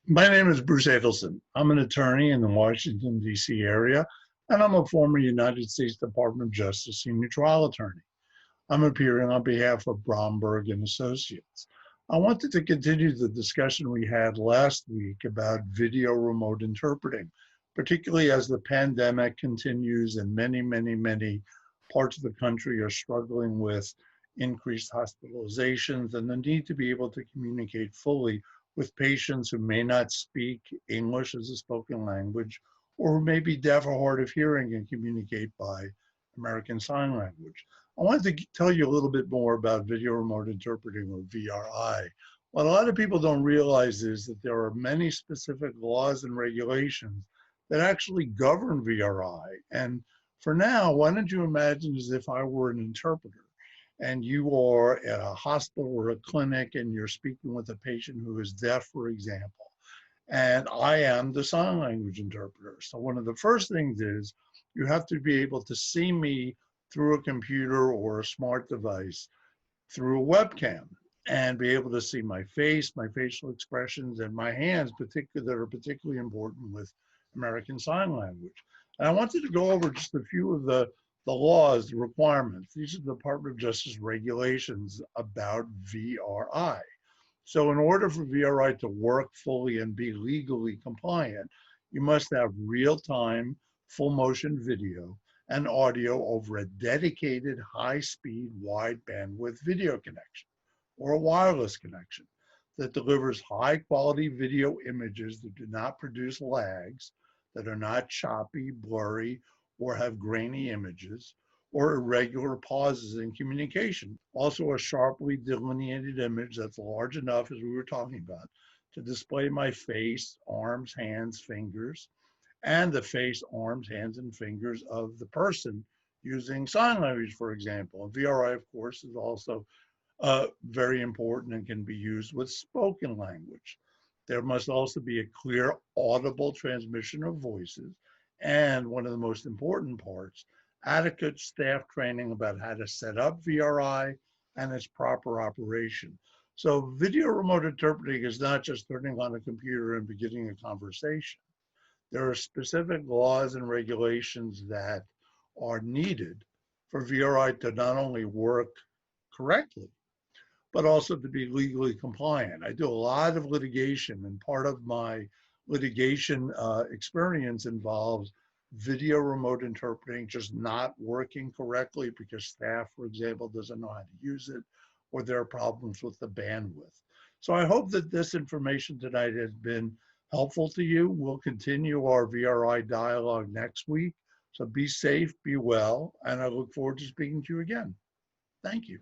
My name is Bruce Adelson. I'm an attorney in the Washington, D.C. area, and I'm a former United States Department of Justice senior trial attorney. I'm appearing on behalf of Bromberg and Associates. I wanted to continue the discussion we had last week about video remote interpreting, particularly as the pandemic continues and many parts of the country are struggling with increased hospitalizations and the need to be able to communicate fully with patients who may not speak English as a spoken language or who may be deaf or hard of hearing and communicate by American Sign Language. I wanted to tell you a little bit more about video remote interpreting, or VRI. What a lot of people don't realize is that there are many specific laws and regulations that actually govern VRI. And for now, why don't you imagine as if I were an interpreter and you are at a hospital or a clinic and you're speaking with a patient who is deaf, for example, and I am the sign language interpreter. So one of the first things is you have to be able to see me through a computer or a smart device through a webcam and be able to see my face, my facial expressions, and my hands, that are particularly important with American Sign Language. And I wanted to go over just a few of the laws, the requirements. These are the Department of Justice regulations about VRI. So in order for VRI to work fully and be legally compliant, you must have real-time, full-motion video and audio over a dedicated high-speed, wide bandwidth video connection or a wireless connection that delivers high-quality video images that do not produce lags, that are not choppy, blurry, or have grainy images, or irregular pauses in communication. Also, a sharply delineated image that's large enough, as we were talking about, to display my face, arms, hands, fingers, and the face, arms, hands, and fingers of the person using sign language, for example. And VRI, of course, is also very important and can be used with spoken language. There must also be a clear, audible transmission of voices. And one of the most important parts, adequate staff training about how to set up VRI and its proper operation. So video remote interpreting is not just turning on a computer and beginning a conversation. There are specific laws and regulations that are needed for VRI to not only work correctly, but also to be legally compliant. I do a lot of litigation, and part of my litigation experience involves video remote interpreting just not working correctly because staff, for example, doesn't know how to use it, or there are problems with the bandwidth. So I hope that this information tonight has been helpful to you. We'll continue our VRI dialogue next week. So be safe, be well, and I look forward to speaking to you again. Thank you.